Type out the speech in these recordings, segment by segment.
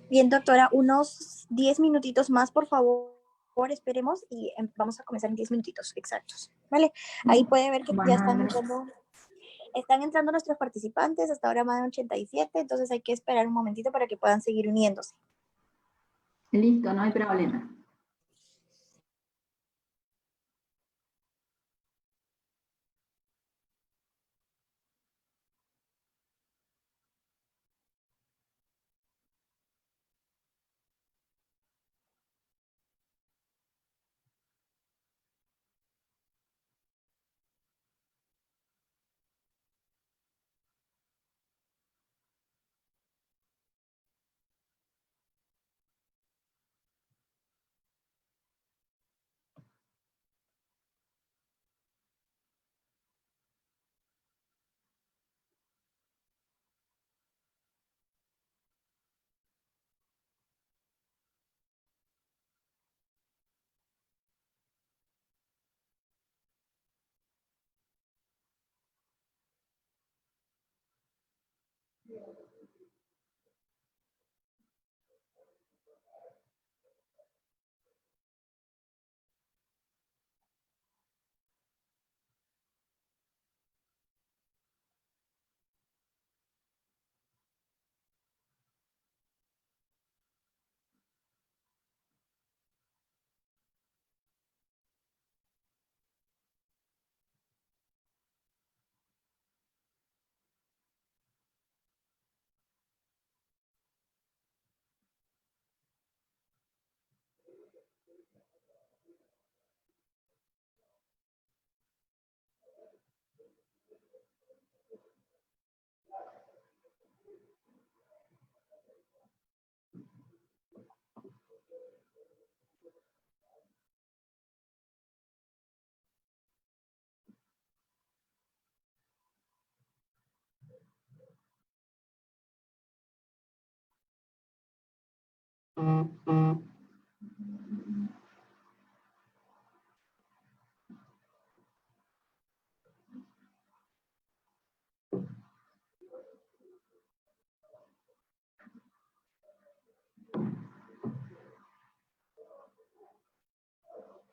Bien, doctora, unos 10 minutitos más, por favor, esperemos y vamos a comenzar en 10 minutitos exactos, ¿vale? Ahí puede ver que ya están entrando nuestros participantes, hasta ahora más de 87, entonces hay que esperar un momentito para que puedan seguir uniéndose. Listo, no hay problema.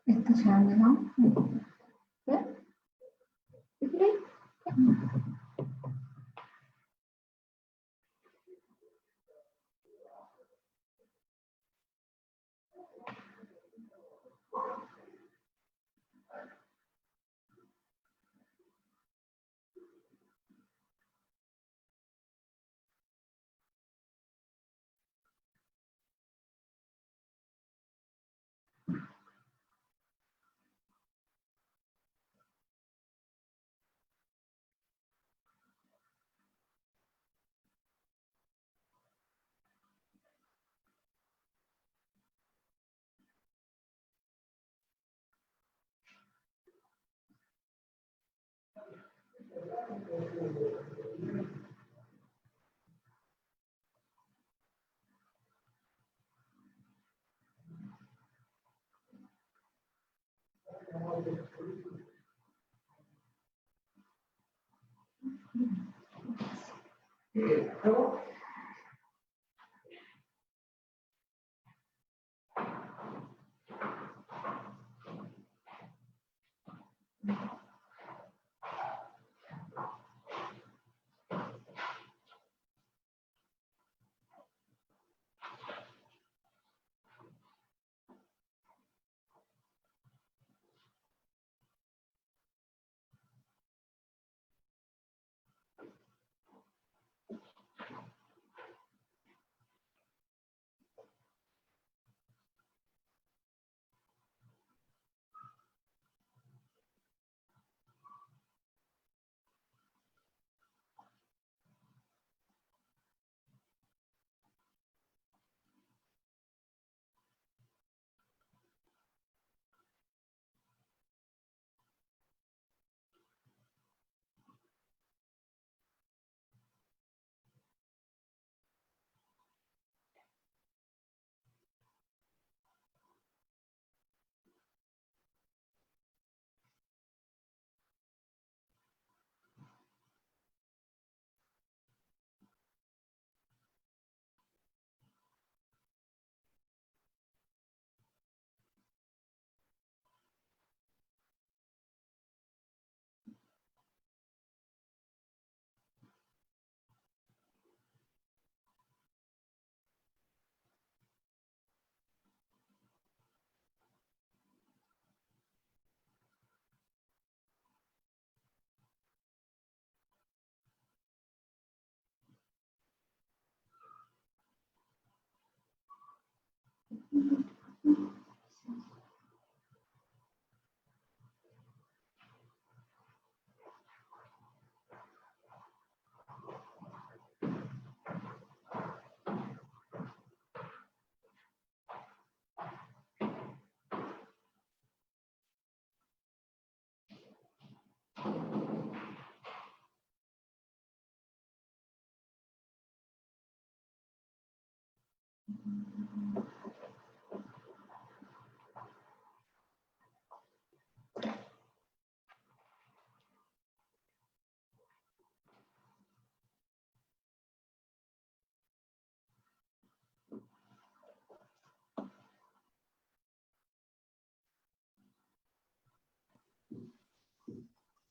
Está llegando, ¿no? ¿Qué?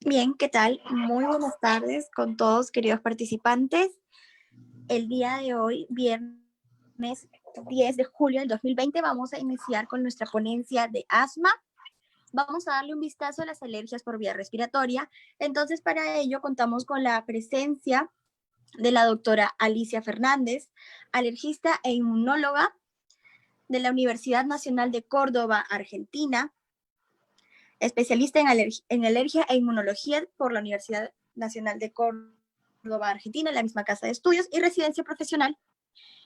Bien, ¿qué tal? Muy buenas tardes con todos, queridos participantes. El día de hoy, viernes 10 de julio del 2020, vamos a iniciar con nuestra ponencia de asma. Vamos a darle un vistazo a las alergias por vía respiratoria. Entonces, para ello contamos con la presencia de la doctora Alicia Fernández, alergista e inmunóloga de la Universidad Nacional de Córdoba, Argentina, especialista en alergia e inmunología por la Universidad Nacional de Córdoba, Argentina, en la misma casa de estudios, y residencia profesional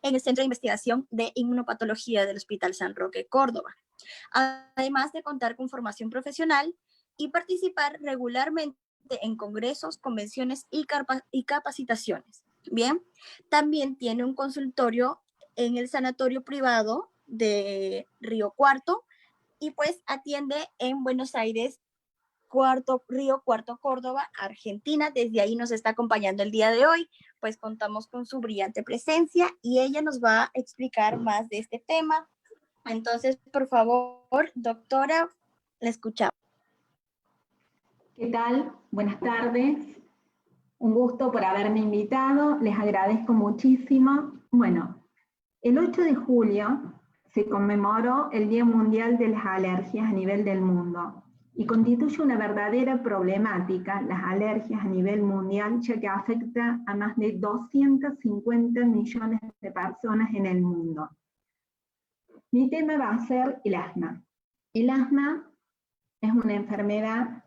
en el Centro de Investigación de Inmunopatología del Hospital San Roque, Córdoba. Además de contar con formación profesional y participar regularmente en congresos, convenciones y capacitaciones. Bien, también tiene un consultorio en el sanatorio privado de Río Cuarto y pues atiende en Buenos Aires, Río Cuarto, Córdoba, Argentina. Desde ahí nos está acompañando el día de hoy, pues contamos con su brillante presencia y ella nos va a explicar más de este tema. Entonces, por favor, doctora, la escuchamos. ¿Qué tal? Buenas tardes. Un gusto por haberme invitado. Les agradezco muchísimo. Bueno, el 8 de julio se conmemoró el Día Mundial de las Alergias a nivel del mundo y constituye una verdadera problemática las alergias a nivel mundial, ya que afecta a más de 250 millones de personas en el mundo. Mi tema va a ser el asma. El asma es una enfermedad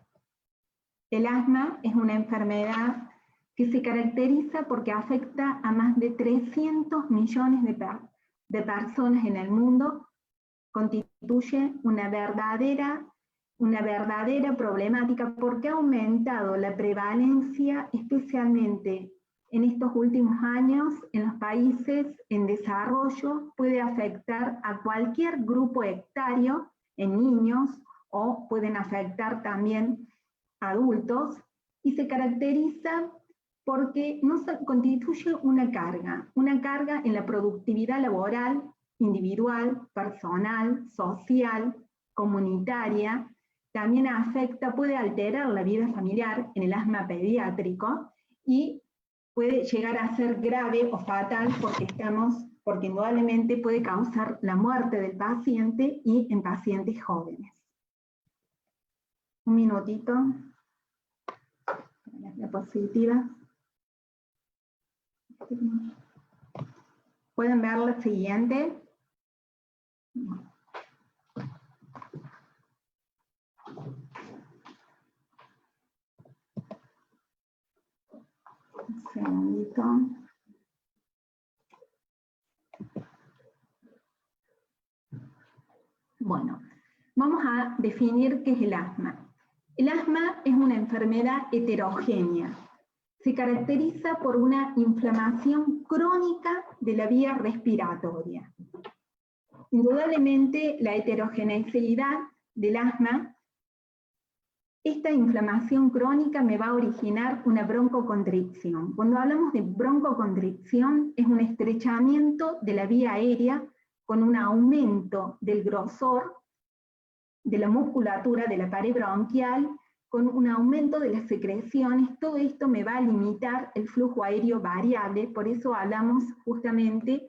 que se caracteriza porque afecta a más de 300 millones de personas en el mundo, constituye una verdadera una verdadera problemática porque ha aumentado la prevalencia, especialmente en estos últimos años, en los países en desarrollo, puede afectar a cualquier grupo etario, en niños, o pueden afectar también a adultos, y se caracteriza porque no constituye una carga en la productividad laboral, individual, personal, social, comunitaria. También afecta, puede alterar la vida familiar en el asma pediátrico y puede llegar a ser grave o fatal porque indudablemente puede causar la muerte del paciente y en pacientes jóvenes. Un minutito. Las diapositivas. ¿Pueden ver la siguiente? Un segundito. Bueno, vamos a definir qué es el asma. El asma es una enfermedad heterogénea. Se caracteriza por una inflamación crónica de la vía respiratoria. Indudablemente, la heterogeneidad del asma, esta inflamación crónica me va a originar una broncoconstricción. Cuando hablamos de broncoconstricción, es un estrechamiento de la vía aérea con un aumento del grosor de la musculatura de la pared bronquial, con un aumento de las secreciones. Todo esto me va a limitar el flujo aéreo variable, por eso hablamos justamente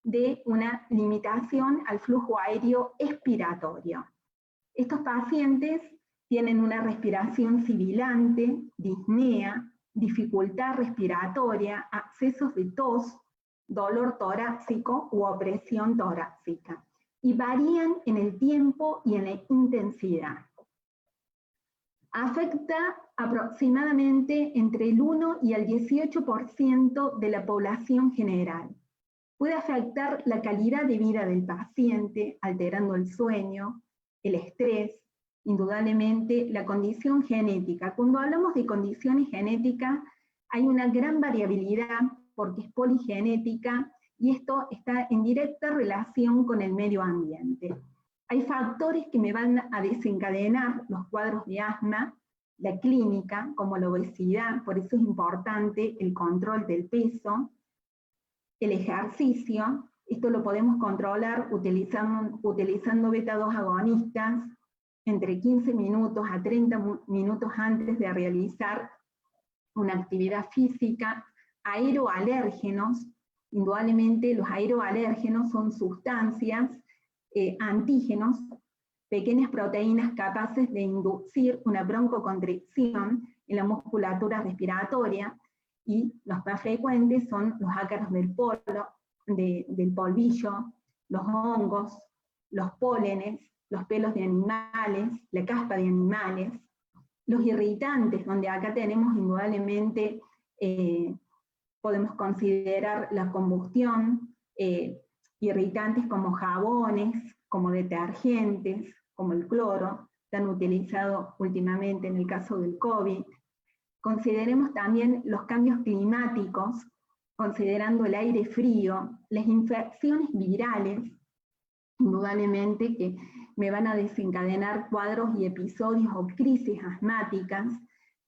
de una limitación al flujo aéreo expiratorio. Estos pacientes tienen una respiración sibilante, disnea, dificultad respiratoria, accesos de tos, dolor torácico u opresión torácica, y varían en el tiempo y en la intensidad. Afecta aproximadamente entre el 1 y el 18% de la población general. Puede afectar la calidad de vida del paciente, alterando el sueño, el estrés, indudablemente la condición genética. Cuando hablamos de condiciones genéticas, hay una gran variabilidad porque es poligenética y esto está en directa relación con el medio ambiente. Hay factores que me van a desencadenar los cuadros de asma, la clínica, como la obesidad, por eso es importante el control del peso, el ejercicio, esto lo podemos controlar utilizando beta-2 agonistas entre 15 minutos a 30 minutos antes de realizar una actividad física. Aeroalérgenos, indudablemente los aeroalérgenos son sustancias, antígenos, pequeñas proteínas capaces de inducir una broncoconstricción en la musculatura respiratoria, y los más frecuentes son los ácaros del polvillo, los hongos, los pólenes, los pelos de animales, la caspa de animales, los irritantes, donde acá tenemos indudablemente, podemos considerar la combustión, irritantes como jabones, como detergentes, como el cloro, tan utilizado últimamente en el caso del COVID. Consideremos también los cambios climáticos, considerando el aire frío, las infecciones virales, indudablemente que me van a desencadenar cuadros y episodios o crisis asmáticas,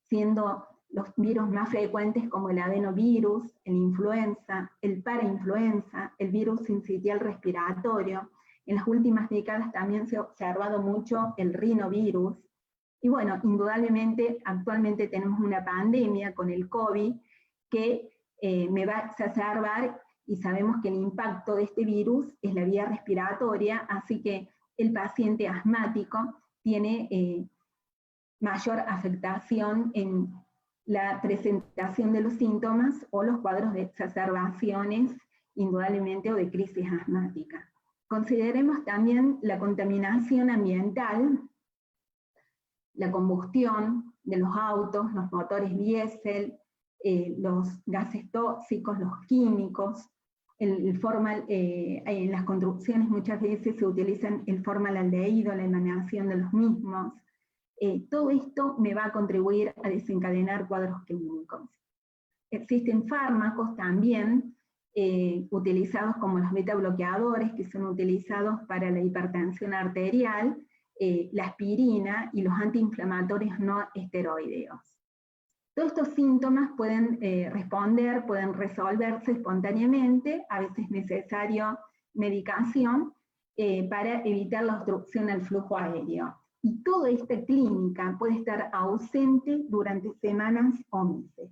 siendo los virus más frecuentes como el adenovirus, el influenza, el parainfluenza, el virus sincitial respiratorio. En las últimas décadas también se ha observado mucho el rinovirus. Y bueno, indudablemente actualmente tenemos una pandemia con el COVID que me va a exacerbar, y sabemos que el impacto de este virus es la vía respiratoria, así que el paciente asmático tiene mayor afectación en la presentación de los síntomas o los cuadros de exacerbaciones, indudablemente, o de crisis asmática. Consideremos también la contaminación ambiental, la combustión de los autos, los motores diésel, los gases tóxicos, los químicos, en las construcciones muchas veces se utilizan el formaldehído, la emanación de los mismos, todo esto me va a contribuir a desencadenar cuadros clínicos. Existen fármacos también utilizados como los beta bloqueadores, que son utilizados para la hipertensión arterial, la aspirina y los antiinflamatorios no esteroideos. Todos estos síntomas pueden responder, pueden resolverse espontáneamente, a veces es necesario medicación para evitar la obstrucción al flujo aéreo. Y toda esta clínica puede estar ausente durante semanas o meses.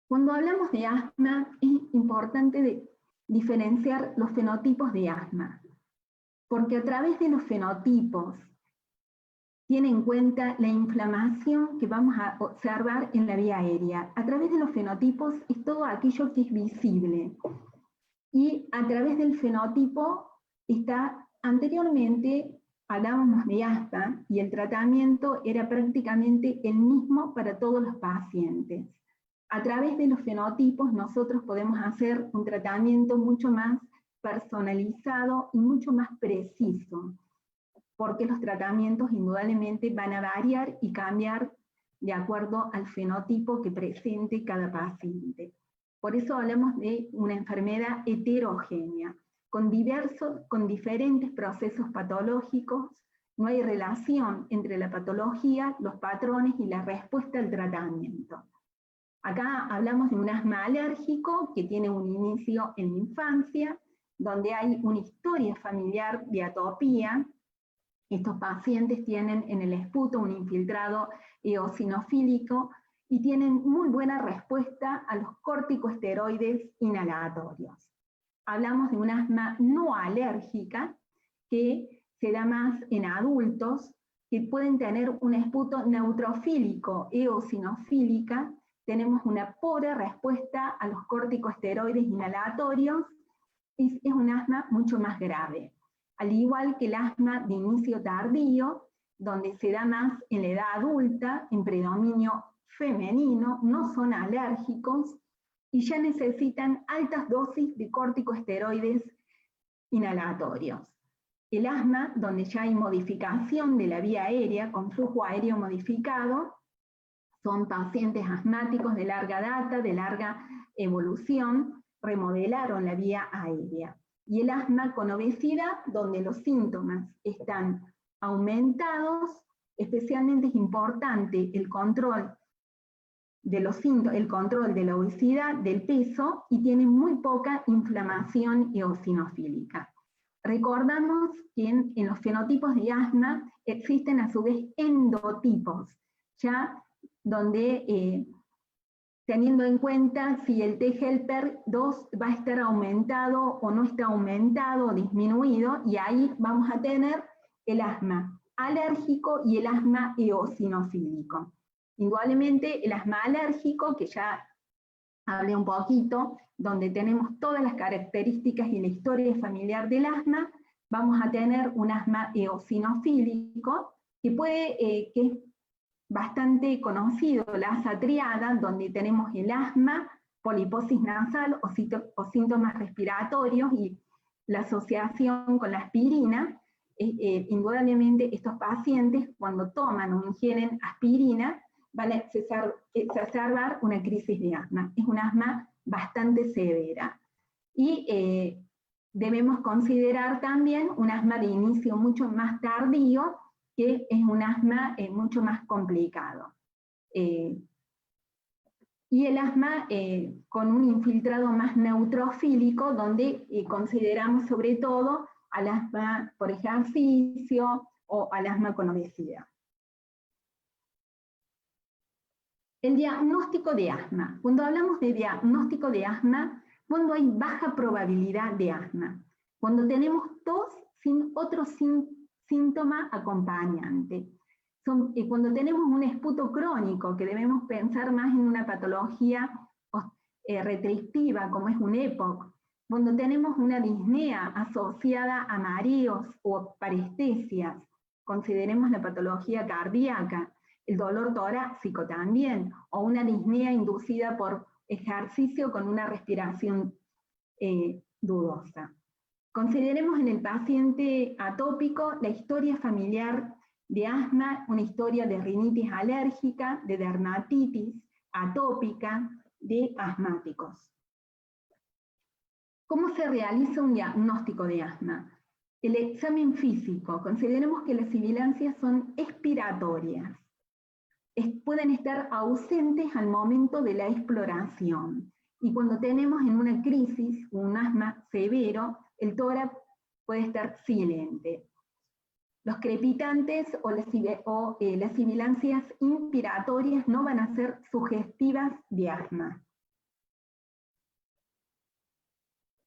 Cuando hablamos de asma, es importante diferenciar los fenotipos de asma, porque a través de los fenotipos tiene en cuenta la inflamación que vamos a observar en la vía aérea. A través de los fenotipos es todo aquello que es visible. Y a través del fenotipo está, anteriormente hablábamos de asma y el tratamiento era prácticamente el mismo para todos los pacientes. A través de los fenotipos nosotros podemos hacer un tratamiento mucho más personalizado y mucho más preciso, porque los tratamientos indudablemente van a variar y cambiar de acuerdo al fenotipo que presente cada paciente. Por eso hablamos de una enfermedad heterogénea, con diferentes procesos patológicos. No hay relación entre la patología, los patrones y la respuesta al tratamiento. Acá hablamos de un asma alérgico que tiene un inicio en la infancia, donde hay una historia familiar de atopía. Estos pacientes tienen en el esputo un infiltrado eosinofílico y tienen muy buena respuesta a los corticosteroides inhalatorios. Hablamos de un asma no alérgica que se da más en adultos, que pueden tener un esputo neutrofílico eosinofílica. Tenemos una pobre respuesta a los corticosteroides inhalatorios, es un asma mucho más grave. Al igual que el asma de inicio tardío, donde se da más en la edad adulta, en predominio femenino, no son alérgicos y ya necesitan altas dosis de corticosteroides inhalatorios. El asma, donde ya hay modificación de la vía aérea con flujo aéreo modificado, son pacientes asmáticos de larga data, de larga evolución, remodelaron la vía aérea. Y el asma con obesidad, donde los síntomas están aumentados, especialmente es importante el control de los síntomas, el control de la obesidad, del peso, y tienen muy poca inflamación eosinofílica. Recordamos que en los fenotipos de asma existen a su vez endotipos, ya donde teniendo en cuenta si el T-helper2 va a estar aumentado o no está aumentado o disminuido, y ahí vamos a tener el asma alérgico y el asma eosinofílico. Indudablemente el asma alérgico, que ya hablé un poquito, donde tenemos todas las características y la historia familiar del asma, vamos a tener un asma eosinofílico, que que es bastante conocido, la asa triada, donde tenemos el asma, poliposis nasal o síntomas respiratorios y la asociación con la aspirina. Indudablemente estos pacientes, cuando toman o ingieren aspirina, van a exacerbar una crisis de asma. Es un asma bastante severa. Y debemos considerar también un asma de inicio mucho más tardío, que es un asma mucho más complicado. Y el asma con un infiltrado más neutrofílico, donde consideramos sobre todo al asma por ejercicio o al asma con obesidad. El diagnóstico de asma. Cuando hablamos de diagnóstico de asma, cuando hay baja probabilidad de asma, cuando tenemos tos sin otro síntoma acompañante. Cuando tenemos un esputo crónico, que debemos pensar más en una patología restrictiva, como es un EPOC, cuando tenemos una disnea asociada a mareos o parestesias, consideremos la patología cardíaca, el dolor torácico también, o una disnea inducida por ejercicio con una respiración dudosa. Consideremos en el paciente atópico la historia familiar de asma, una historia de rinitis alérgica, de dermatitis atópica, de asmáticos. ¿Cómo se realiza un diagnóstico de asma? El examen físico. Consideremos que las sibilancias son expiratorias. Pueden estar ausentes al momento de la exploración. Y cuando tenemos en una crisis un asma severo, el tórax puede estar silente. Los crepitantes o las sibilancias inspiratorias no van a ser sugestivas de asma.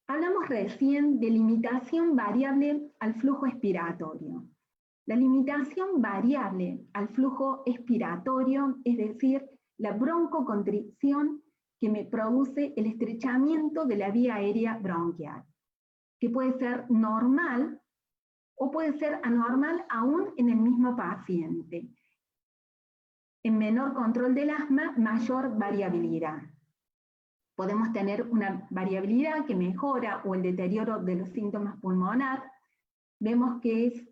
Hablamos recién de limitación variable al flujo expiratorio. La limitación variable al flujo expiratorio, es decir, la broncoconstricción que me produce el estrechamiento de la vía aérea bronquial, que puede ser normal o puede ser anormal aún en el mismo paciente. En menor control del asma, mayor variabilidad. Podemos tener una variabilidad que mejora o el deterioro de los síntomas pulmonares. Vemos que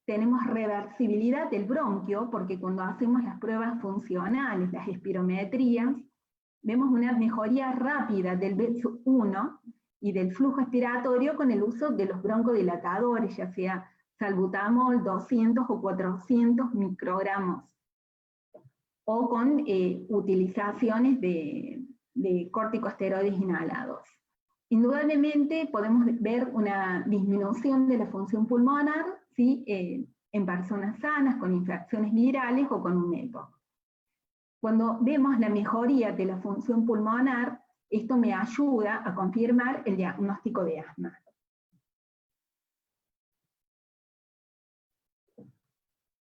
tenemos reversibilidad del bronquio, porque cuando hacemos las pruebas funcionales, las espirometrías, vemos una mejoría rápida del BET1 y del flujo expiratorio con el uso de los broncodilatadores, ya sea salbutamol 200 o 400 microgramos, o con utilizaciones de corticosteroides inhalados. Indudablemente podemos ver una disminución de la función pulmonar, ¿sí? En personas sanas, con infecciones virales o con un EPOC. Cuando vemos la mejoría de la función pulmonar, esto me ayuda a confirmar el diagnóstico de asma.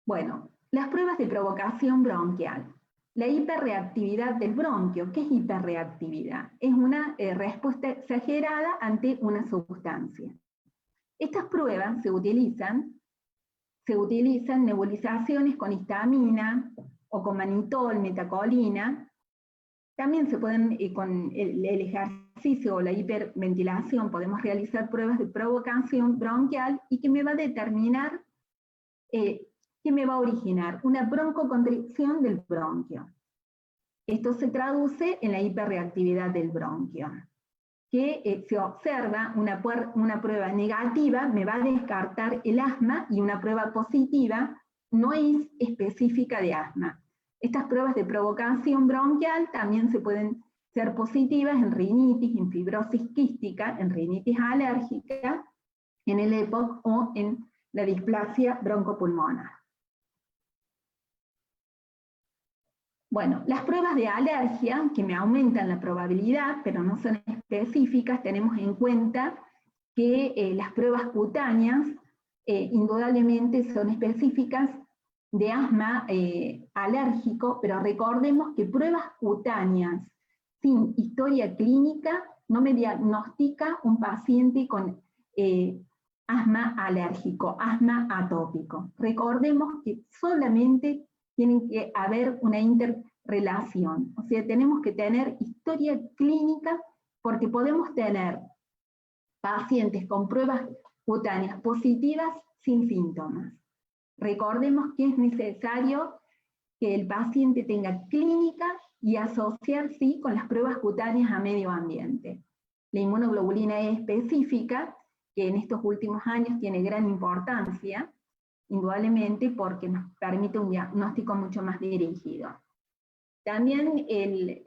Bueno, las pruebas de provocación bronquial. La hiperreactividad del bronquio. ¿Qué es hiperreactividad? Es una respuesta exagerada ante una sustancia. Estas pruebas se utilizan nebulizaciones con histamina o con manitol, metacolina. También se pueden, con el ejercicio o la hiperventilación, podemos realizar pruebas de provocación bronquial y que me va a determinar, que me va a originar una broncoconstricción del bronquio. Esto se traduce en la hiperreactividad del bronquio, que se observa una prueba negativa, me va a descartar el asma, y una prueba positiva no es específica de asma. Estas pruebas de provocación bronquial también se pueden ser positivas en rinitis, en fibrosis quística, en rinitis alérgica, en el EPOC o en la displasia broncopulmonar. Bueno, las pruebas de alergia, que me aumentan la probabilidad, pero no son específicas, tenemos en cuenta que las pruebas cutáneas indudablemente son específicas de asma alérgico, pero recordemos que pruebas cutáneas sin historia clínica no me diagnostica un paciente con asma alérgico, asma atópico. Recordemos que solamente tiene que haber una interrelación, o sea, tenemos que tener historia clínica, porque podemos tener pacientes con pruebas cutáneas positivas sin síntomas. Recordemos que es necesario que el paciente tenga clínica y asociar, sí, con las pruebas cutáneas a medio ambiente. La inmunoglobulina E específica, que en estos últimos años tiene gran importancia, indudablemente porque nos permite un diagnóstico mucho más dirigido. También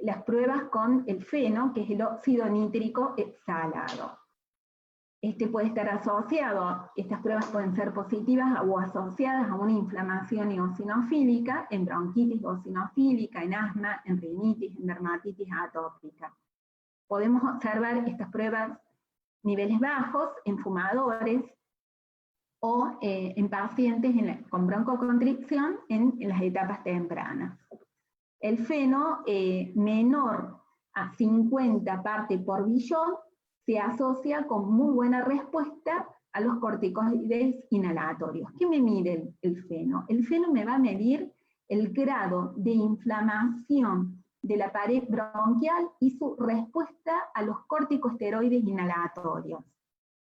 las pruebas con el feno, que es el óxido nítrico exhalado. Este puede estar asociado, estas pruebas pueden ser positivas o asociadas a una inflamación eosinofílica, en bronquitis eosinofílica, en asma, en rinitis, en dermatitis atópica. Podemos observar estas pruebas niveles bajos en fumadores o en pacientes con broncoconstricción en las etapas tempranas. El feno menor a 50 partes por billón se asocia con muy buena respuesta a los corticoides inhalatorios. ¿Qué me mide el feno? El feno me va a medir el grado de inflamación de la pared bronquial y su respuesta a los corticosteroides inhalatorios.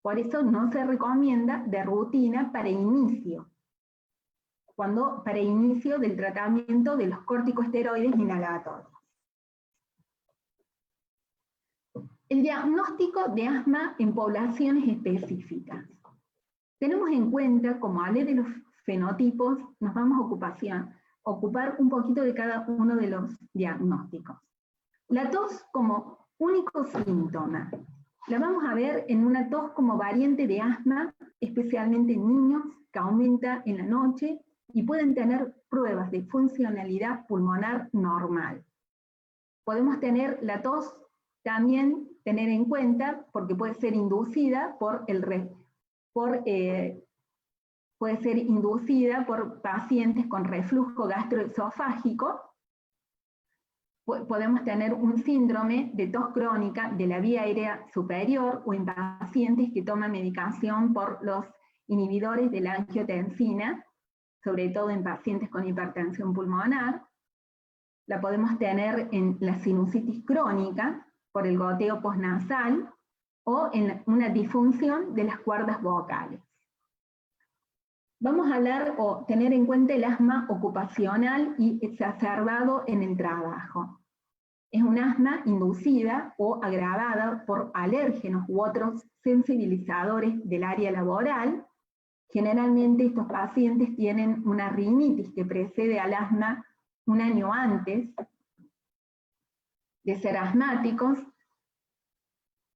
Por eso no se recomienda de rutina para inicio, para inicio del tratamiento de los corticosteroides inhalatorios. El diagnóstico de asma en poblaciones específicas. Tenemos en cuenta, como hablé de los fenotipos, nos vamos a ocupar un poquito de cada uno de los diagnósticos. La tos como único síntoma. La vamos a ver en una tos como variante de asma, especialmente en niños, que aumenta en la noche y pueden tener pruebas de funcionalidad pulmonar normal. Podemos tener la tos también tener en cuenta porque puede ser inducida puede ser inducida por pacientes con reflujo gastroesofágico. Podemos tener un síndrome de tos crónica de la vía aérea superior o en pacientes que toman medicación por los inhibidores de la angiotensina, sobre todo en pacientes con hipertensión pulmonar. La podemos tener en la sinusitis crónica por el goteo postnasal o en una disfunción de las cuerdas vocales. Vamos a hablar o tener en cuenta el asma ocupacional y exacerbado en el trabajo. Es un asma inducida o agravada por alérgenos u otros sensibilizadores del área laboral. Generalmente estos pacientes tienen una rinitis que precede al asma un año antes de ser asmáticos,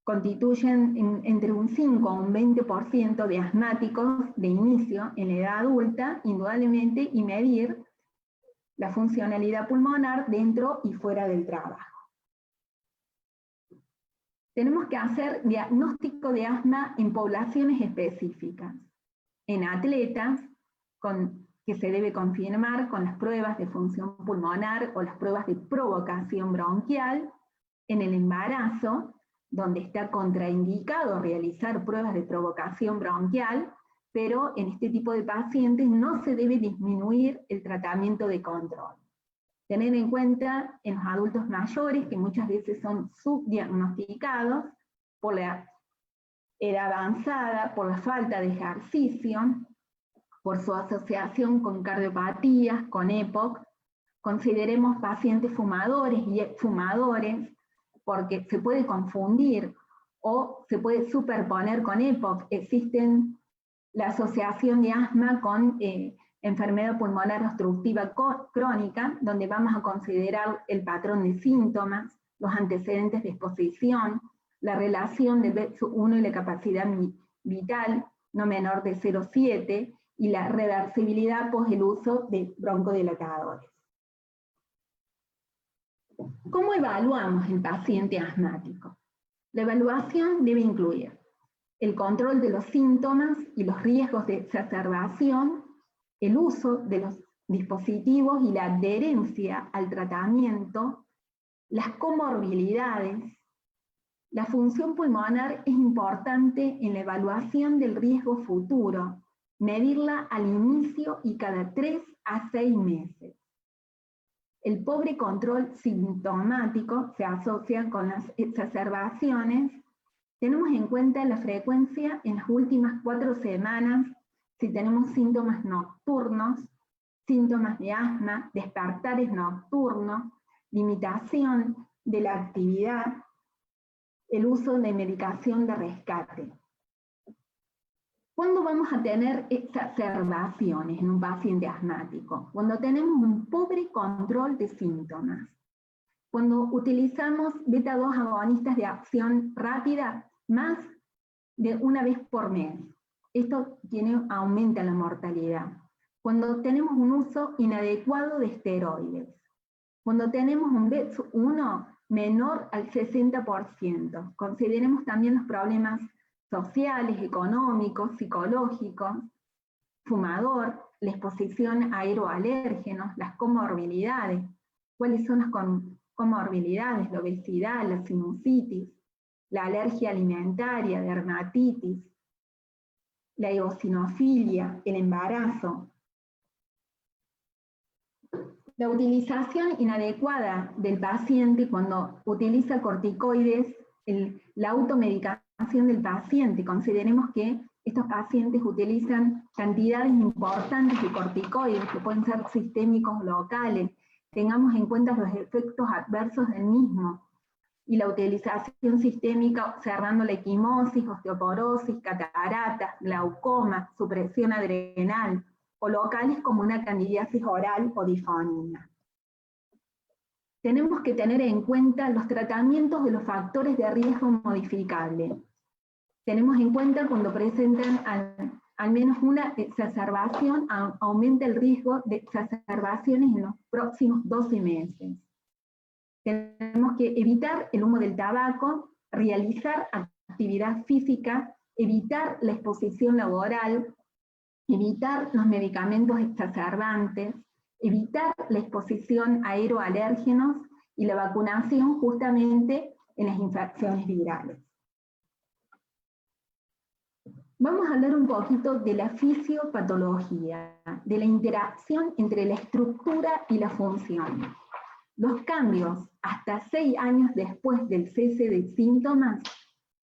constituyen entre un 5 a un 20% de asmáticos de inicio en la edad adulta, indudablemente, y medir la funcionalidad pulmonar dentro y fuera del trabajo. Tenemos que hacer diagnóstico de asma en poblaciones específicas, en atletas, que se debe confirmar con las pruebas de función pulmonar o las pruebas de provocación bronquial, en el embarazo, donde está contraindicado realizar pruebas de provocación bronquial, pero en este tipo de pacientes no se debe disminuir el tratamiento de control. Tener en cuenta en los adultos mayores, que muchas veces son subdiagnosticados por la edad avanzada, por la falta de ejercicio, por su asociación con cardiopatías, con EPOC. Consideremos pacientes fumadores y exfumadores, porque se puede confundir o se puede superponer con EPOC. Existen la asociación de asma con enfermedad pulmonar obstructiva crónica, donde vamos a considerar el patrón de síntomas, los antecedentes de exposición, la relación del BET1 y la capacidad vital no menor de 0,7 y la reversibilidad post el uso de broncodilatadores. ¿Cómo evaluamos el paciente asmático? La evaluación debe incluir el control de los síntomas y los riesgos de exacerbación, el uso de los dispositivos y la adherencia al tratamiento, las comorbilidades. La función pulmonar es importante en la evaluación del riesgo futuro, medirla al inicio y cada 3 a 6 meses. El pobre control sintomático se asocia con las exacerbaciones. Tenemos en cuenta la frecuencia en las últimas 4 semanas, si tenemos síntomas nocturnos, síntomas de asma, despertares nocturnos, limitación de la actividad, el uso de medicación de rescate. ¿Cuándo vamos a tener exacerbaciones en un paciente asmático? Cuando tenemos un pobre control de síntomas. Cuando utilizamos beta-2 agonistas de acción rápida más de una vez por mes. Esto aumenta la mortalidad. Cuando tenemos un uso inadecuado de esteroides. Cuando tenemos un BET1 menor al 60%. Consideremos también los problemas sociales, económicos, psicológicos, fumador, la exposición a aeroalérgenos, las comorbilidades. ¿Cuáles son las comorbilidades? La obesidad, la sinusitis, la alergia alimentaria, dermatitis, la eosinofilia, el embarazo. La utilización inadecuada del paciente cuando utiliza corticoides la automedicación del paciente. Consideremos que estos pacientes utilizan cantidades importantes de corticoides, que pueden ser sistémicos o locales. Tengamos en cuenta los efectos adversos del mismo, y la utilización sistémica observando la equimosis, osteoporosis, cataratas, glaucoma, supresión adrenal, o locales como una candidiasis oral o disfonía. Tenemos que tener en cuenta los tratamientos de los factores de riesgo modificables. Tenemos en cuenta cuando presentan al menos una exacerbación, aumenta el riesgo de exacerbaciones en los próximos 12 meses. Tenemos que evitar el humo del tabaco, realizar actividad física, evitar la exposición laboral, evitar los medicamentos exacerbantes, evitar la exposición a aeroalérgenos y la vacunación justamente en las infecciones virales. Vamos a hablar un poquito de la fisiopatología, de la interacción entre la estructura y la función. Los cambios hasta 6 años después del cese de síntomas,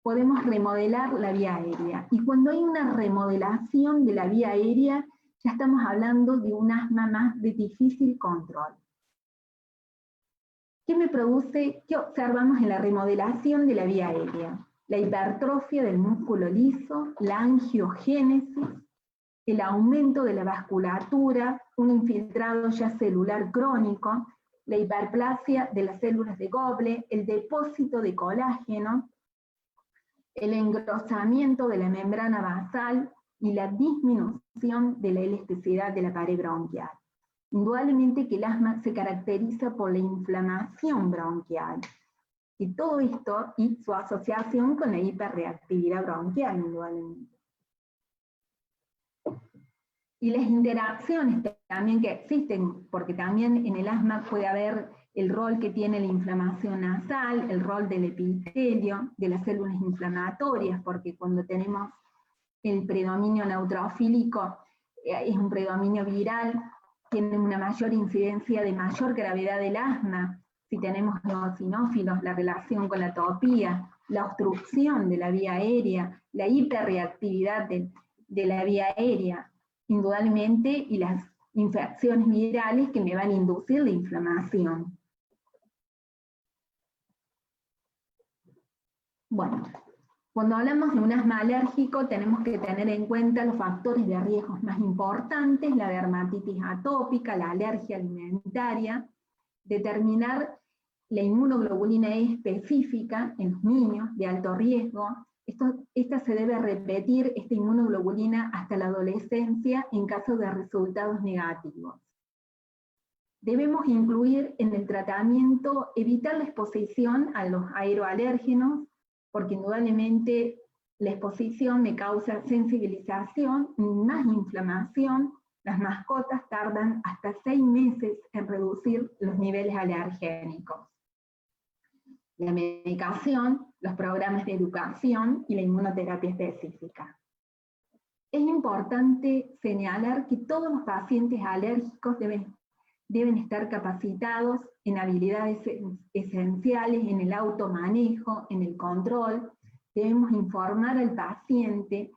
podemos remodelar la vía aérea. Y cuando hay una remodelación de la vía aérea, ya estamos hablando de un asma más de difícil control. ¿Qué observamos en la remodelación de la vía aérea? La hipertrofia del músculo liso, la angiogénesis, el aumento de la vasculatura, un infiltrado ya celular crónico, la hiperplasia de las células de Goblet, el depósito de colágeno, el engrosamiento de la membrana basal y la disminución de la elasticidad de la pared bronquial. Indudablemente que el asma se caracteriza por la inflamación bronquial, y todo esto y su asociación con la hiperreactividad bronquial, indudablemente. Y las interacciones también que existen, porque también en el asma puede haber el rol que tiene la inflamación nasal, el rol del epitelio, de las células inflamatorias, porque cuando tenemos el predominio neutrofílico, es un predominio viral, tiene una mayor incidencia de mayor gravedad del asma. Si tenemos eosinófilos, la relación con la atopía, la obstrucción de la vía aérea, la hiperreactividad de la vía aérea, indudablemente, y las infecciones virales que me van a inducir la inflamación. Bueno, cuando hablamos de un asma alérgico tenemos que tener en cuenta los factores de riesgos más importantes, la dermatitis atópica, la alergia alimentaria, determinar la inmunoglobulina E específica en los niños de alto riesgo. Esta se debe repetir, esta inmunoglobulina, hasta la adolescencia en caso de resultados negativos. Debemos incluir en el tratamiento, evitar la exposición a los aeroalérgenos, porque indudablemente la exposición me causa sensibilización y más inflamación. Las mascotas tardan hasta 6 meses en reducir los niveles alergénicos. La medicación, los programas de educación y la inmunoterapia específica. Es importante señalar que todos los pacientes alérgicos deben estar capacitados en habilidades esenciales, en el automanejo, en el control. Debemos informar al paciente,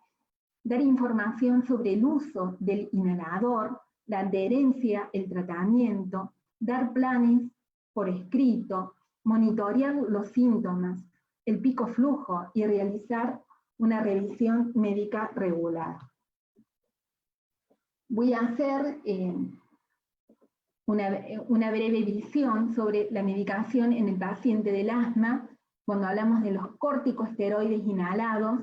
dar información sobre el uso del inhalador, la adherencia, el tratamiento, dar planes por escrito, monitorear los síntomas, el pico flujo y realizar una revisión médica regular. Voy a hacer una breve visión sobre la medicación en el paciente del asma. Cuando hablamos de los corticosteroides inhalados,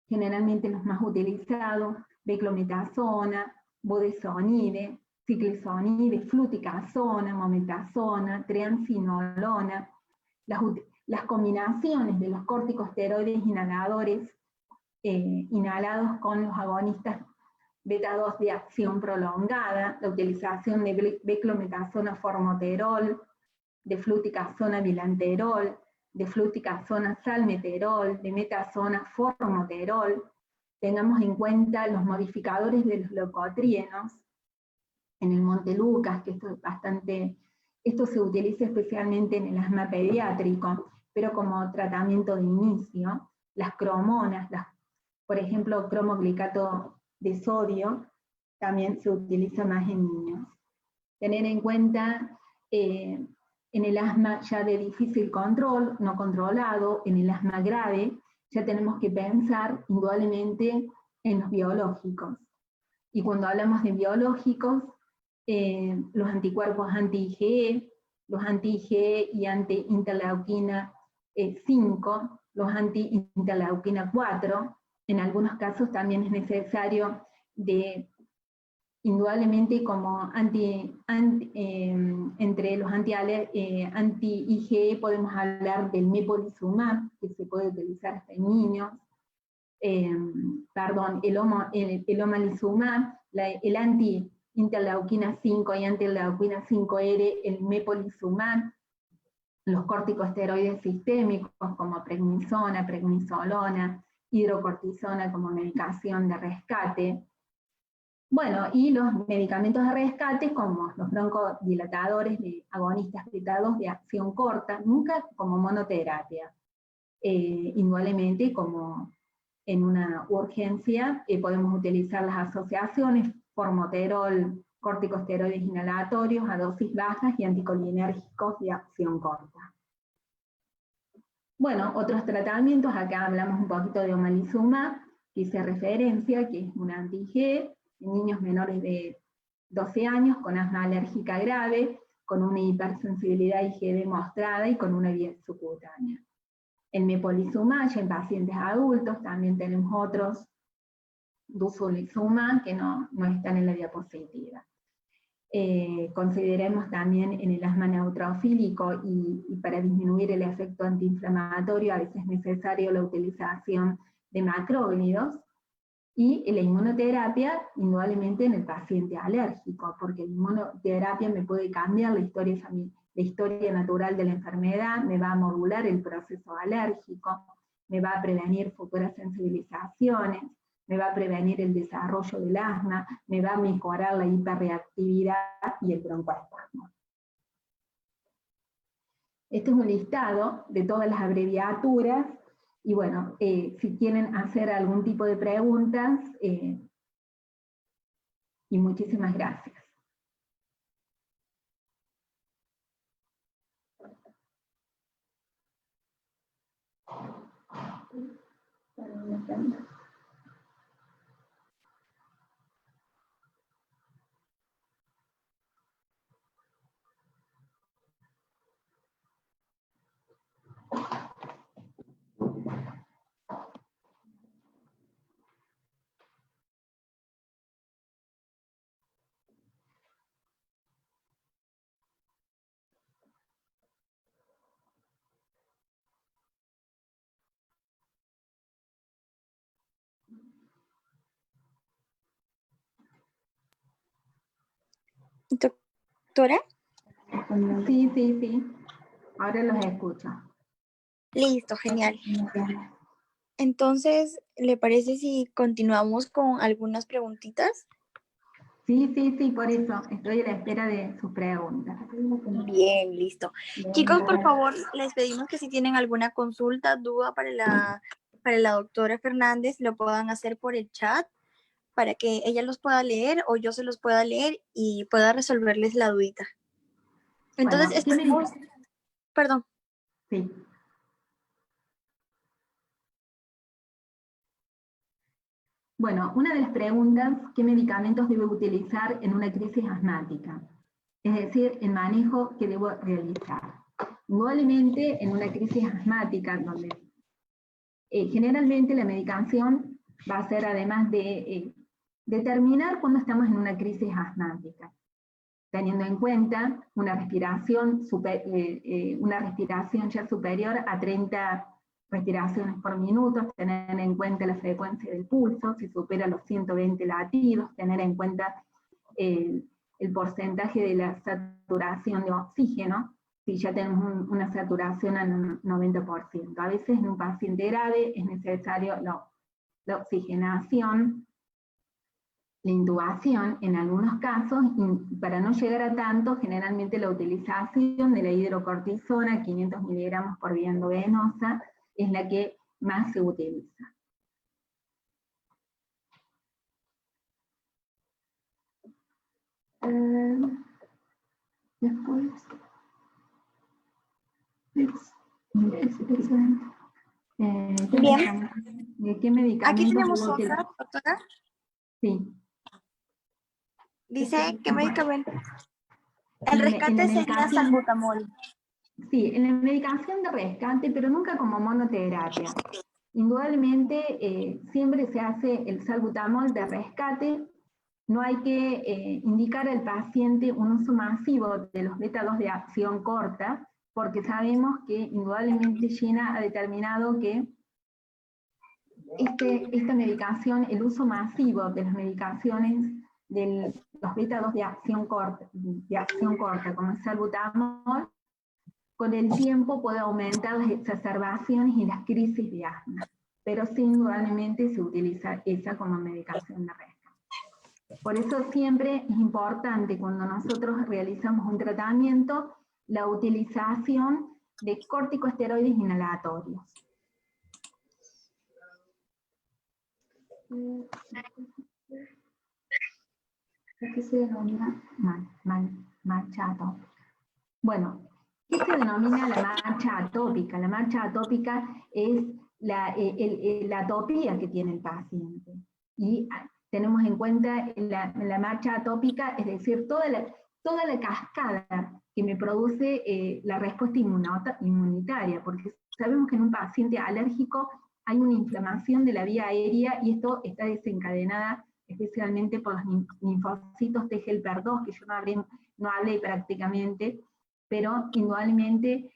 generalmente los más utilizados, beclometasona, budesonide, ciclizonide, fluticasona, mometasona, triamcinolona. Las combinaciones de los corticosteroides inhaladores inhalados con los agonistas beta-2 de acción prolongada, la utilización de beclometasona formoterol, de fluticasona bilanterol, de fluticasona salmeterol, de metasona formoterol. Tengamos en cuenta los modificadores de los leucotrienos en el Montelukast, que esto se utiliza especialmente en el asma pediátrico. pero como tratamiento de inicio. Las cromonas, por ejemplo, cromoglicato de sodio, también se utiliza más en niños. Tener en cuenta en el asma ya de difícil control, no controlado, en el asma grave, ya tenemos que pensar indudablemente en los biológicos. Y cuando hablamos de biológicos, los anticuerpos anti-IgE, los anti-IgE y anti-interleuquina 5, los anti-interleuquina 4, en algunos casos también es necesario indudablemente como entre los anti-IgE podemos hablar del mepolizumab, que se puede utilizar hasta en niños, el omalizumab, el anti-interleuquina 5 y anti-interleuquina 5R, el mepolizumab, los corticosteroides sistémicos como prednisona, prednisolona, hidrocortisona como medicación de rescate. Bueno, y los medicamentos de rescate como los broncodilatadores de agonistas beta-2 de acción corta, nunca como monoterapia. Indudablemente como en una urgencia podemos utilizar las asociaciones formoterol, corticosteroides inhalatorios a dosis bajas y anticolinérgicos de acción corta. Bueno, otros tratamientos, acá hablamos un poquito de omalizumab, que hice referencia, que es un anti-IgE, en niños menores de 12 años con asma alérgica grave, con una hipersensibilidad IgE demostrada y con una vía subcutánea. El mepolizumab, ya en pacientes adultos, también tenemos otros, duzulizumab, que no están en la diapositiva. Consideremos también en el asma neutrofílico y para disminuir el efecto antiinflamatorio a veces es necesario la utilización de macrólidos, y la inmunoterapia indudablemente en el paciente alérgico, porque la inmunoterapia me puede cambiar la historia natural de la enfermedad, me va a modular el proceso alérgico, me va a prevenir futuras sensibilizaciones, me va a prevenir el desarrollo del asma, me va a mejorar la hiperreactividad y el broncoespasmo. Este es un listado de todas las abreviaturas, y bueno, si quieren hacer algún tipo de preguntas, y muchísimas gracias. Doctora. Sí. Ahora los escucho. Listo, genial. Entonces, ¿le parece si continuamos con algunas preguntitas? Sí, por eso estoy a la espera de sus preguntas. Bien, listo. Chicos, por favor, les pedimos que si tienen alguna consulta, duda para la doctora Fernández, lo puedan hacer por el chat para que ella los pueda leer o yo se los pueda leer y pueda resolverles la dudita. Entonces, perdón. Sí. Bueno, una de las preguntas, ¿qué medicamentos debo utilizar en una crisis asmática? Es decir, el manejo que debo realizar. Indudablemente, en una crisis asmática, donde generalmente la medicación va a ser además de determinar cuándo estamos en una crisis asmática, teniendo en cuenta una respiración ya superior a 30 respiraciones por minuto, tener en cuenta la frecuencia del pulso, si supera los 120 latidos, tener en cuenta el porcentaje de la saturación de oxígeno, si ya tenemos una saturación al 90%. A veces en un paciente grave es necesario la oxigenación la intubación, en algunos casos, para no llegar a tanto, generalmente la utilización de la hidrocortisona, 500 miligramos por vía endovenosa, es la que más se utiliza. Después. Bien. ¿De qué medicamentos? Aquí tenemos otra, doctora. Sí. Dice, ¿qué medicamento? El En la rescate sería medicación, salbutamol. sí, en la medicación de rescate, pero nunca como monoterapia. Indudablemente siempre se hace el salbutamol de rescate. No hay que indicar al paciente un uso masivo de los beta-2 de acción corta, porque sabemos que indudablemente Gina ha determinado que esta medicación, el uso masivo de las medicaciones de los beta-2 de acción corta, como el salbutamol, con el tiempo puede aumentar las exacerbaciones y las crisis de asma, pero sí, indudablemente se utiliza esa como medicación de rescate. Por eso siempre es importante cuando nosotros realizamos un tratamiento, la utilización de corticosteroides inhalatorios. ¿Qué se denomina? Marcha atópica. Bueno, ¿qué se denomina la marcha atópica? La marcha atópica es la atopía que tiene el paciente. Y tenemos en cuenta la marcha atópica, es decir, toda la cascada que me produce la respuesta inmunitaria, porque sabemos que en un paciente alérgico hay una inflamación de la vía aérea y esto está desencadenada especialmente por los linfocitos T helper 2, que yo no hablé prácticamente, pero indudablemente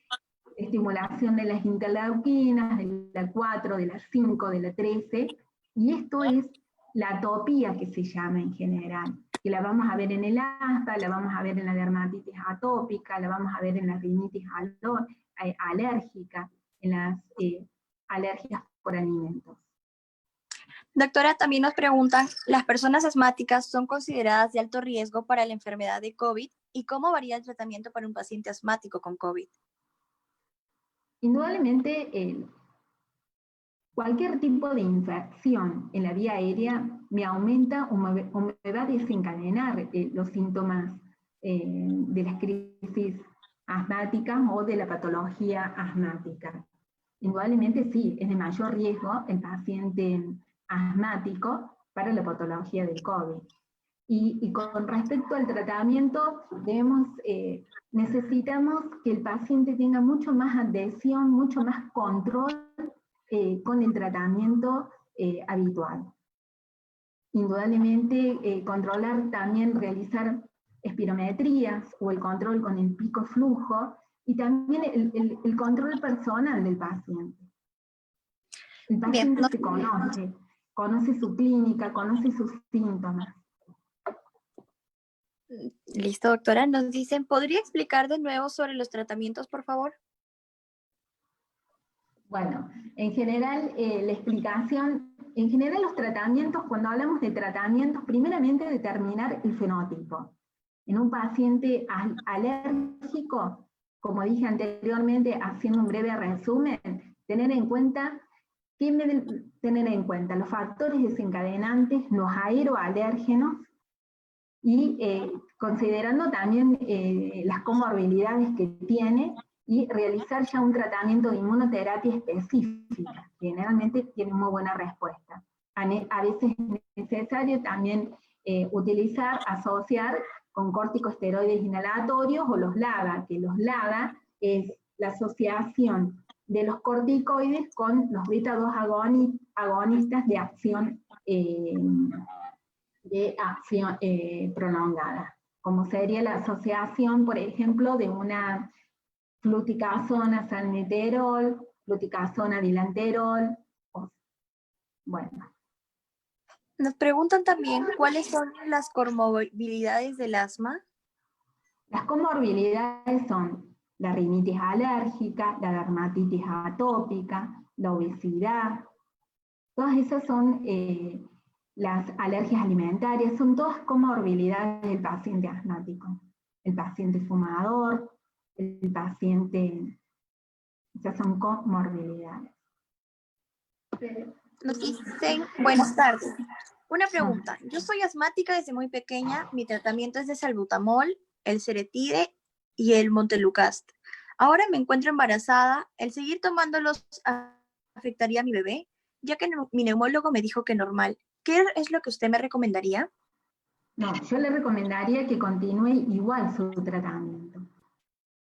estimulación de las interleuquinas, de la 4, de la 5, de la 13, y esto es la atopía que se llama en general, que la vamos a ver en el asma, la vamos a ver en la dermatitis atópica, la vamos a ver en la rinitis alérgica, en las alergias por alimentos. Doctora, también nos preguntan, ¿las personas asmáticas son consideradas de alto riesgo para la enfermedad de COVID? ¿Y cómo varía el tratamiento para un paciente asmático con COVID? Indudablemente, cualquier tipo de infección en la vía aérea me aumenta o me va a desencadenar los síntomas de las crisis asmáticas o de la patología asmática. Indudablemente sí, es de mayor riesgo el paciente asmático para la patología del COVID. Y con respecto al tratamiento, necesitamos que el paciente tenga mucho más adhesión, mucho más control con el tratamiento habitual. Indudablemente controlar también, realizar espirometrías o el control con el pico flujo y también el control personal del paciente. El paciente se conoce su clínica, conoce sus síntomas. Listo, doctora. Nos dicen, ¿podría explicar de nuevo sobre los tratamientos, por favor? Bueno, en general, los tratamientos, cuando hablamos de tratamientos, primeramente determinar el fenotipo. En un paciente alérgico, como dije anteriormente, haciendo un breve resumen, tener en cuenta los factores desencadenantes, los aeroalérgenos, y considerando también las comorbilidades que tiene, y realizar ya un tratamiento de inmunoterapia específica, que generalmente tiene muy buena respuesta. A veces es necesario también asociar con corticosteroides inhalatorios o los LABA, que los LABA es la asociación de los corticoides con los beta-2 agonistas de acción prolongada, como sería la asociación, por ejemplo, de una fluticasona salmeterol, fluticasona dilanterol, bueno. Nos preguntan también, ¿cuáles son las comorbilidades del asma? Las comorbilidades son la rinitis alérgica, la dermatitis atópica, la obesidad. Todas esas son las alergias alimentarias, son todas comorbilidades del paciente asmático. El paciente fumador, el paciente, ya son comorbilidades. Nos dicen, buenas tardes. Una pregunta. Yo soy asmática desde muy pequeña. Mi tratamiento es de salbutamol, el Ceretide y el Montelukast. Ahora me encuentro embarazada. ¿El seguir tomándolos afectaría a mi bebé? Ya que mi neumólogo me dijo que normal. ¿Qué es lo que usted me recomendaría? No, yo le recomendaría que continúe igual su tratamiento.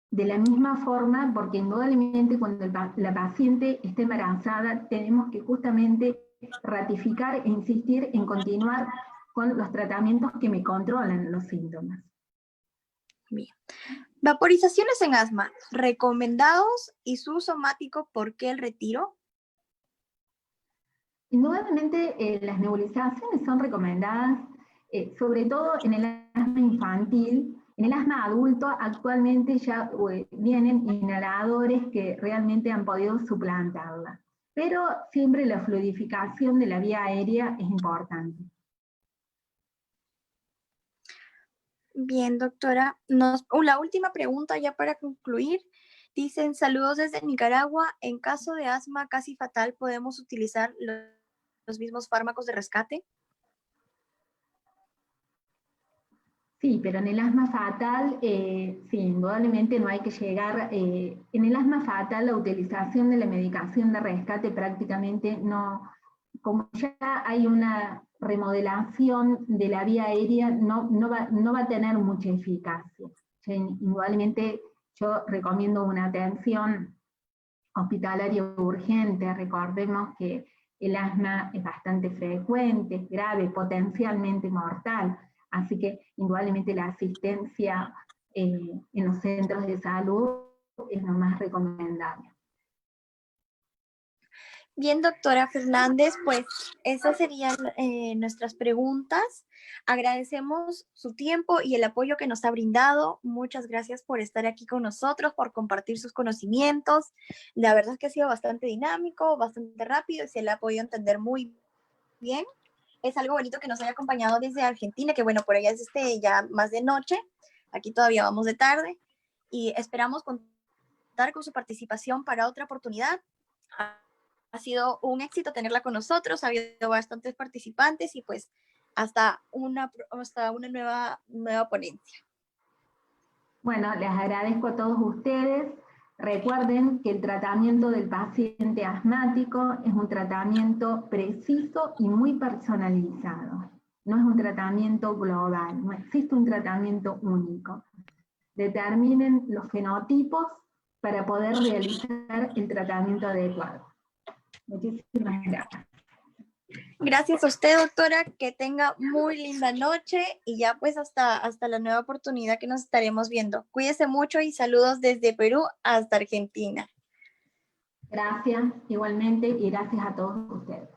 De la misma forma, porque indudablemente cuando la paciente esté embarazada, tenemos que justamente ratificar e insistir en continuar con los tratamientos que me controlan los síntomas. Bien. Vaporizaciones en asma, recomendados y su somático, ¿por qué el retiro? Indudablemente las nebulizaciones son recomendadas, sobre todo en el asma infantil. En el asma adulto actualmente ya vienen inhaladores que realmente han podido suplantarla, pero siempre la fluidificación de la vía aérea es importante. Bien, doctora. La última pregunta ya para concluir. Dicen, saludos desde Nicaragua. En caso de asma casi fatal, ¿podemos utilizar los mismos fármacos de rescate? Sí, pero en el asma fatal, sí, indudablemente no hay que llegar, en el asma fatal la utilización de la medicación de rescate prácticamente no, como ya hay una remodelación de la vía aérea, no va a tener mucha eficacia. Indudablemente yo recomiendo una atención hospitalaria urgente. Recordemos que el asma es bastante frecuente, es grave, potencialmente mortal, así que indudablemente la asistencia en los centros de salud es lo más recomendable. Bien, doctora Fernández, pues esas serían nuestras preguntas. Agradecemos su tiempo y el apoyo que nos ha brindado. Muchas gracias por estar aquí con nosotros, por compartir sus conocimientos. La verdad es que ha sido bastante dinámico, bastante rápido y se le ha podido entender muy bien. Es algo bonito que nos haya acompañado desde Argentina, que bueno, por allá es ya más de noche. Aquí todavía vamos de tarde y esperamos contar con su participación para otra oportunidad. Ha sido un éxito tenerla con nosotros, ha habido bastantes participantes y pues hasta una nueva ponencia. Bueno, les agradezco a todos ustedes. Recuerden que el tratamiento del paciente asmático es un tratamiento preciso y muy personalizado. No es un tratamiento global, no existe un tratamiento único. Determinen los fenotipos para poder realizar el tratamiento adecuado. Muchísimas gracias. Gracias a usted, doctora, que tenga muy linda noche y ya pues hasta la nueva oportunidad que nos estaremos viendo. Cuídese mucho y saludos desde Perú hasta Argentina. Gracias, igualmente, y gracias a todos ustedes.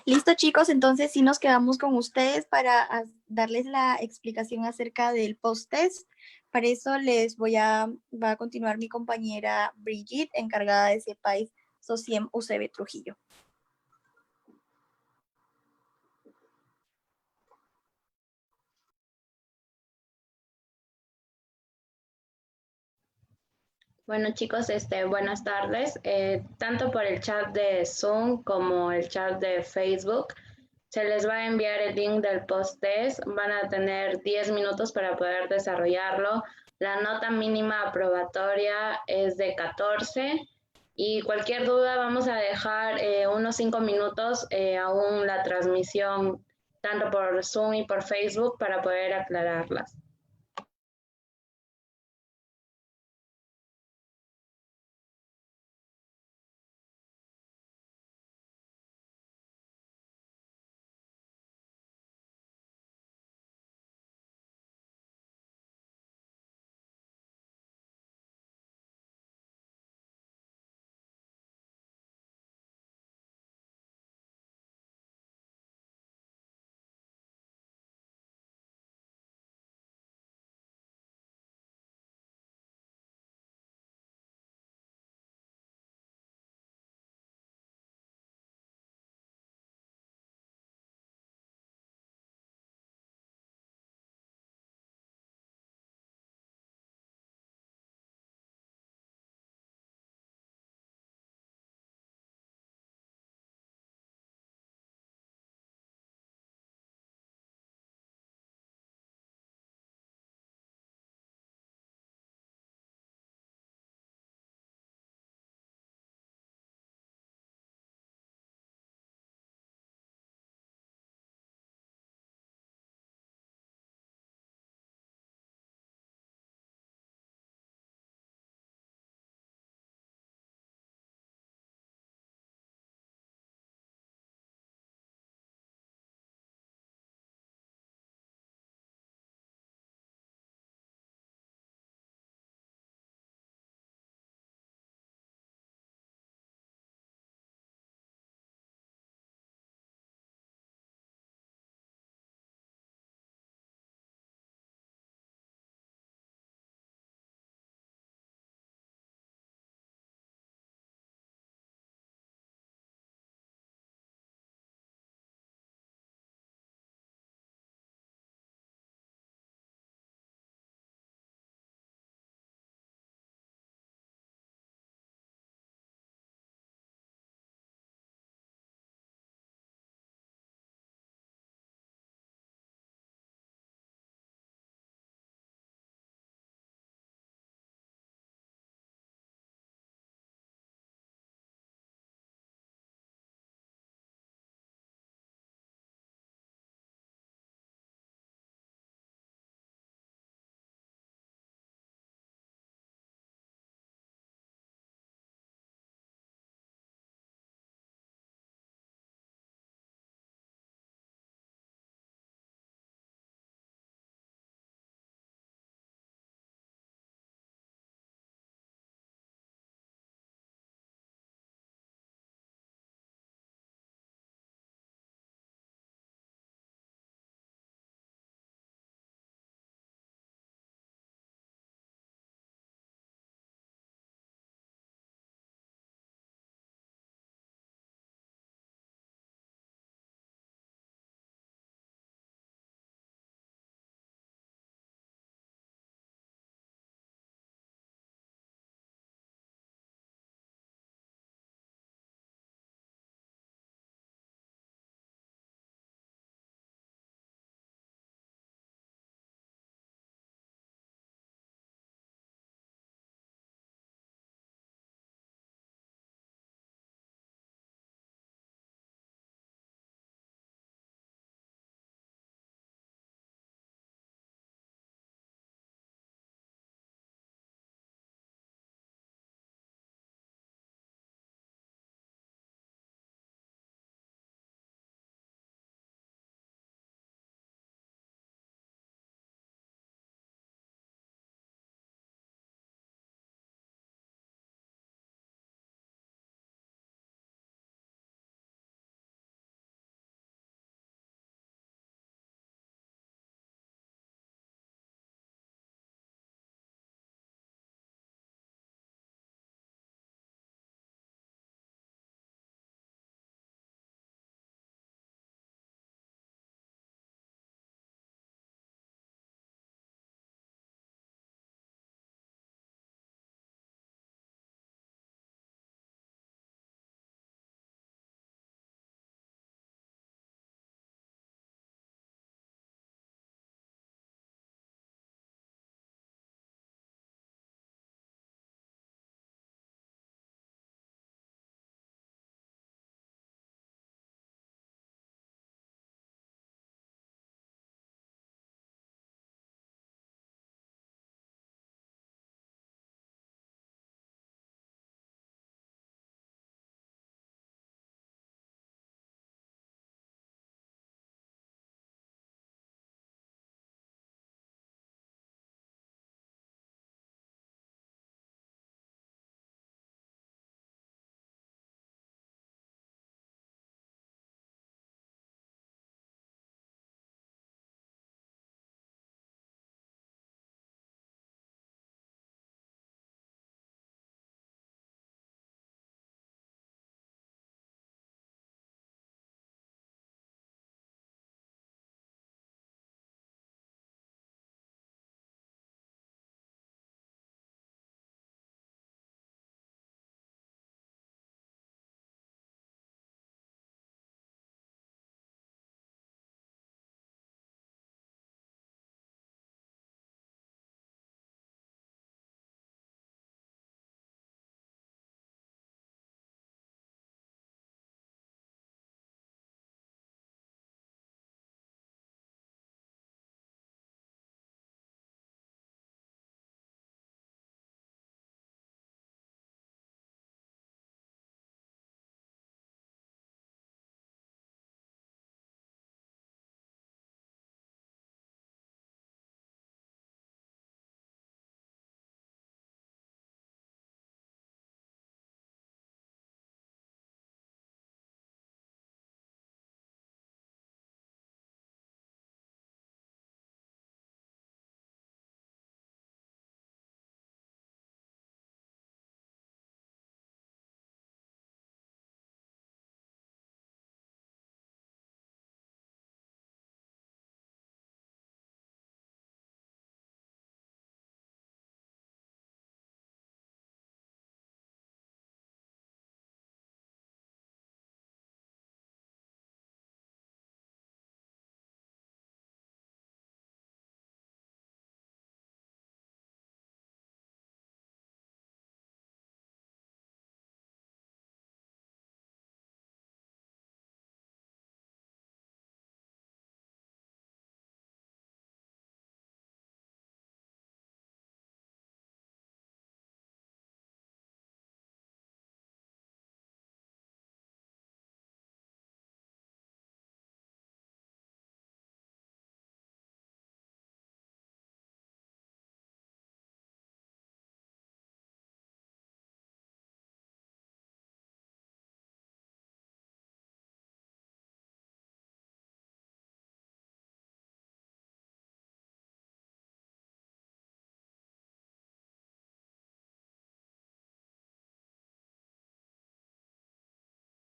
Listo, chicos, entonces sí nos quedamos con ustedes para darles la explicación acerca del post-test. Para eso va a continuar mi compañera Brigitte, encargada de CEPAIS SOCIEM UCB Trujillo. Bueno chicos, buenas tardes. Tanto por el chat de Zoom como el chat de Facebook, se les va a enviar el link del post-test. Van a tener 10 minutos para poder desarrollarlo. La nota mínima aprobatoria es de 14 y cualquier duda vamos a dejar unos 5 minutos aún la transmisión tanto por Zoom y por Facebook para poder aclararlas.